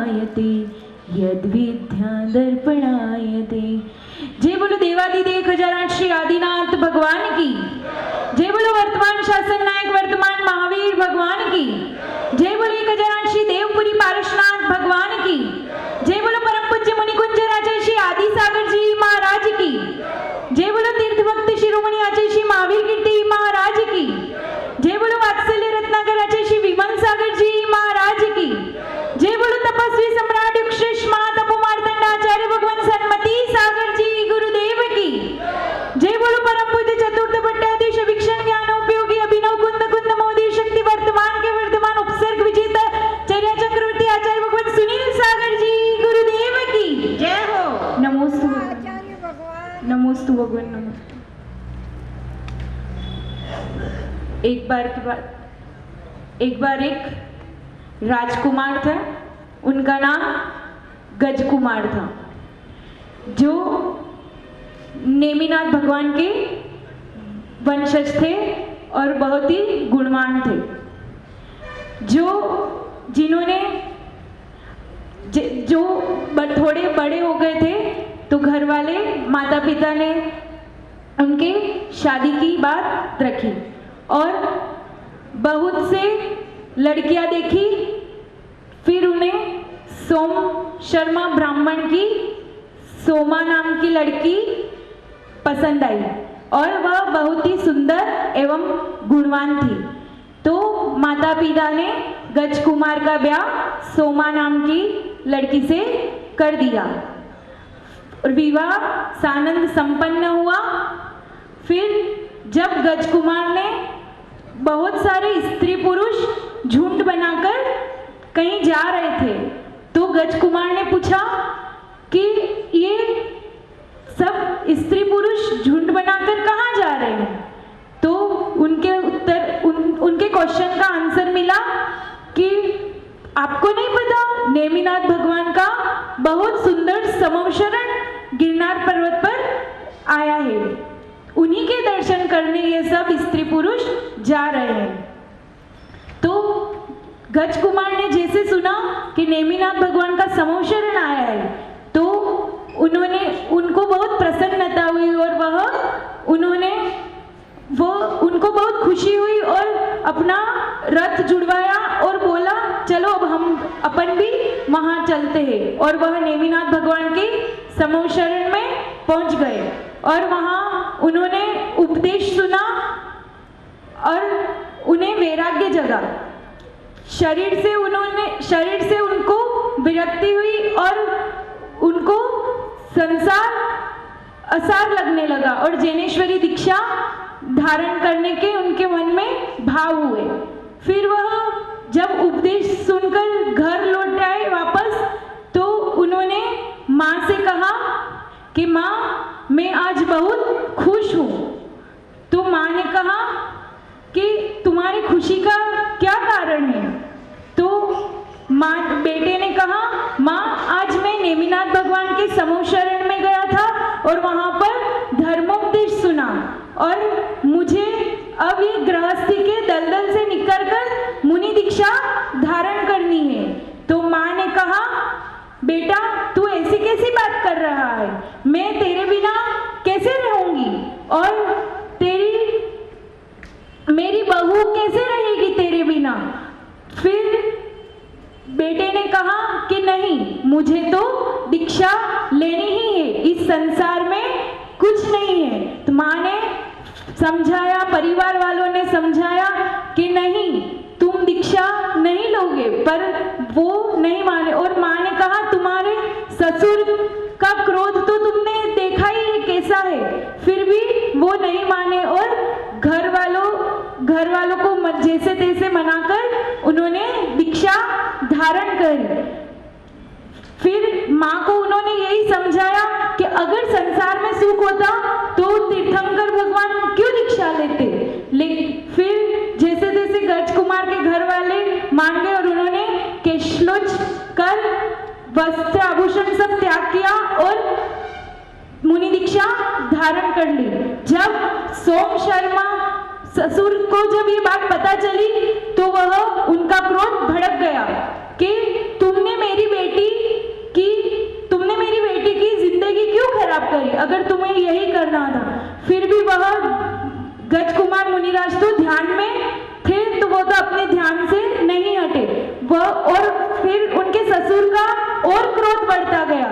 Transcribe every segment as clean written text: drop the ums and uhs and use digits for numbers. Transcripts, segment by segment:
ध्यायते यद्विद्या दर्पणायते। जय बोलो देवादिदेव खजानत श्री आदिनाथ भगवान की। जय बोलो वर्तमान शासन नायक वर्तमान महावीर भगवान की। जय बोलो खजानत श्री देवपुरी पारसनाथ भगवान की। जय बोलो परम पूज्य मुनिकुंज राजा श्री आदि सागर जी महाराज की। जय बोलो तीर्थ भक्त शिरोमणि आचार्य श्री महावीर कीर्ति महाराज की। जय बोलो वात्सल्य रत्नाकर आचार्य श्री विमल सागर जी महाराज की। जय बोलो तपस्वी सम्राट युक्षेश तपो मार्तंड आचार्य भगवान सन्मति सागर जी गुरुदेव की। जय बोलो परम पूज्य चतुर्थ पट्टाधीश विक्षण ज्ञान उपयोगी अभिनव कुंद कुंद मोदी शक्ति वर्तमान के वर्तमान उपसर्ग विजेता चर्या चक्रवर्ती आचार्य भगवान सुनील सागर जी गुरुदेव की। जय हो। नमोस्तु भगवान, नमोस्तु भगवान, नमोस्तु। एक बार एक राजकुमार था, उनका नाम गजकुमार था, जो नेमिनाथ भगवान के वंशज थे और बहुत ही गुणवान थे। जो थोड़े बड़े हो गए थे तो घर वाले माता पिता ने उनके शादी की बात रखी और बहुत से लड़कियां देखी। फिर उन्हें सोम शर्मा ब्राह्मण की सोमा नाम की लड़की पसंद आई और वह बहुत ही सुंदर एवं गुणवान थी। तो माता पिता ने गजकुमार का ब्याह सोमा नाम की लड़की से कर दिया और विवाह सानंद संपन्न हुआ। फिर जब गजकुमार ने बहुत सारे स्त्री पुरुष झुंड बनाकर कहीं जा रहे थे तो गजकुमार ने पूछा कि ये सब स्त्री पुरुष झुंड बनाकर कहाँ जा रहे हैं। तो उनके क्वेश्चन का आंसर मिला कि आपको नहीं पता, नेमिनाथ भगवान का बहुत सुंदर समवशरण गिरनार पर्वत पर आया है, उन्हीं के दर्शन करने ये सब स्त्री पुरुष जा रहे हैं। तो गजकुमार ने जैसे सुना कि नेमिनाथ भगवान का समवशरण आया है तो उनको बहुत प्रसन्नता हुई और उनको बहुत खुशी हुई और अपना रथ जुड़वाया और बोला चलो अब हम अपन भी वहां चलते हैं। और वह नेमिनाथ भगवान के समवशरण में पहुंच गए और वहां उन्होंने उपदेश सुना और उन्हें वैराग्य जगा। शरीर से उनको विरक्ति हुई और उनको संसार असार लगने लगा और जैनेश्वरी दीक्षा धारण करने के उनके मन में भाव हुए। फिर वह जब उपदेश सुनकर घर लौट आए वापस तो उन्होंने माँ से कहा कि माँ मैं आज बहुत खुश हूँ। तो माँ ने कहा कि तुम्हारी खुशी का क्या कारण है। तो बेटे ने कहा माँ आज मैं नेमिनाथ भगवान के समवशरण में गया था और वहां पर धर्मोपदेश सुना और मुझे अब ये गृहस्थी के दलदल से निकलकर मुनि दीक्षा धारण करनी है। तो माँ ने कहा बेटा तू ऐसी कैसी बात कर रहा है, मैं तेरे बिना कैसे रहूंगी और मेरी बहू कैसे रहेगी तेरे बिना। फिर बेटे ने कहा कि नहीं मुझे तो दीक्षा लेनी ही है, इस संसार में कुछ नहीं है। तो माँ ने समझाया, परिवार वालों ने समझाया कि नहीं तुम दीक्षा नहीं लोगे, पर वो नहीं माने। और माँ ने कहा तुम्हारे ससुर का क्रोध तो तुमने देखा ही है कैसा है, फिर भी वो नहीं माने और घर वालों को जैसे तैसे मनाकर उन्होंने दीक्षा धारण करी। फिर माँ को उन्होंने यही समझाया कि अगर संसार में सुख होता तो तीर्थंकर भगवान क्यों दीक्षा लेते। लेकिन फिर जैसे तैसे गजकुमार के घर वाले मान गए और उन्होंने केशलोच कर वस्त्र आभूषण सब त्याग किया और मुनि दीक्षा धारण कर ली। जब सोम शर्मा ससुर को जब ये बात पता चली तो वह उनका क्रोध भड़क गया कि तुमने मेरी बेटी मुनिराज तो ध्यान में थे, तो वो तो अपने ध्यान से नहीं हटे। वह और फिर उनके ससुर का और क्रोध बढ़ता गया,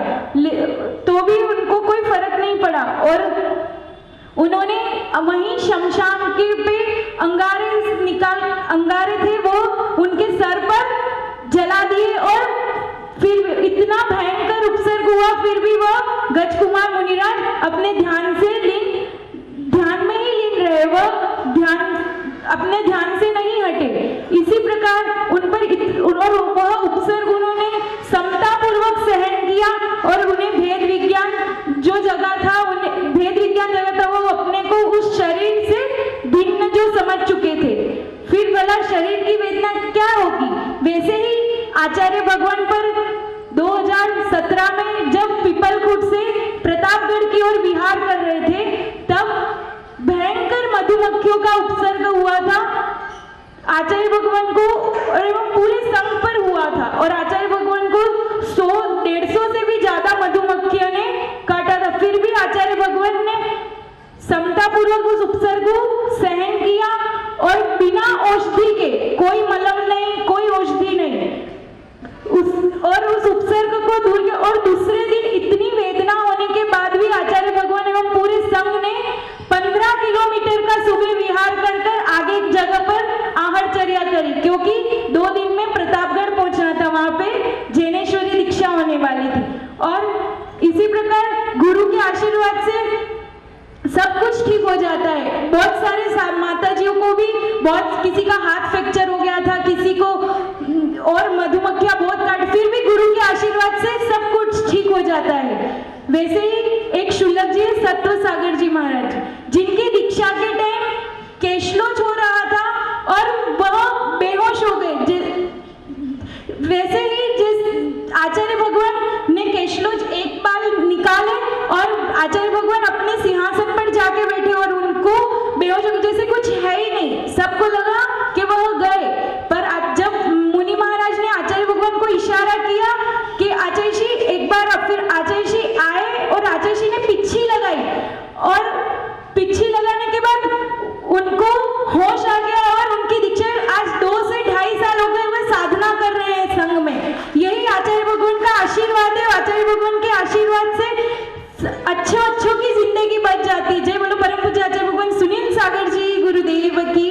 तो भी उनको कोई फर्क नहीं पड़ा और उन्होंने वहीं शमशान के पे अंगारे थे वो उनके सर पर जला दिए। और फिर इतना भयंकर उपसर्ग हुआ, फिर भी वह गजकुमार मुनिराज अपने ध्यान में ही लीन रहे, वह अपने ध्यान से नहीं हटे। इसी प्रकार उन पर वह उपसर्ग उन्होंने समता पूर्वक सहन किया और उन्हें भेद विज्ञान जगह था वो अपने को उस शरीर से भिन्न जो समझ चुके थे। फिर भला शरीर की वेदना क्या होगी। वैसे ही आचार्य भगवान पर 2017 में जब पीपलखुट से प्रतापगढ़ की ओर विहार कर रहे थे, तब भयंकर मधुमक्खियों का उपसर्ग हुआ था आचार्य भगवान को और एवं पूरे संघ पर हुआ था। और आचार्य भगवान को 100-150 से भी ज्यादा मधुमक्खियों ने काटा था। फिर भी आचार्य भगवान ने समतापूर्वक उस उपसर्ग को सहन किया और बिना औषधि के, कोई मलम नहीं, कोई औषधि नहीं, उस उपसर्ग को दूर किया। और दूसरे दिन इतनी वेदना होने के बाद भी आचार्य भगवान एवं पूरे संघ ने 15 किलोमीटर का सुबह विहार कर आगे एक जगह पर आहटचर्या करी, क्योंकि 2 दिन में प्रतापगढ़ पहुंचना था, वहां पे जैनेश्वरी दीक्षा होने वाली थी। और इसी प्रकार गुरु के आशीर्वाद से सब कुछ ठीक हो जाता है। बहुत सारे माताजियों को भी किसी का हाथ फ्रैक्चर हो गया था, किसी को और मधुमक्खियां बहुत काट, फिर भी गुरु के आशीर्वाद से सब कुछ ठीक हो जाता है। वैसे ही एक शुल्लक जी है, सत्व सागर जी महाराज, जिनकी दीक्षा के टाइम केशलोच हो रहा था और वह बेहोश हो गए। वैसे ही जिस आचार्य भगवान ने केशलोच एक बार निकाले और आचार्य भगवान अपने सिंहासन पर जाके बैठे और उनको बेहोश हो गए, जैसे कुछ है ही नहीं। सबको लगा कि वह गए, पर जब मुनि महाराज ने आचार्य भगवान को इशारा किया कि आचार्य जी एक बार, फिर आचार्य जी आए और आचार्य जी ने पिच्छी लगाई और पिच्छी लगाने के बाद उनको होश आ गया और उनकी दीक्षा आज 2 से 2.5 साल हो गए, वे साधना कर रहे हैं संघ में। यही आचार्य भगवान का आशीर्वाद है। आचार्य भगवान के आशीर्वाद से अच्छों की जिंदगी बच जाती है। जय बोलो परम पूज्य आचार्य भगवान सुनील सागर जी गुरुदेव की।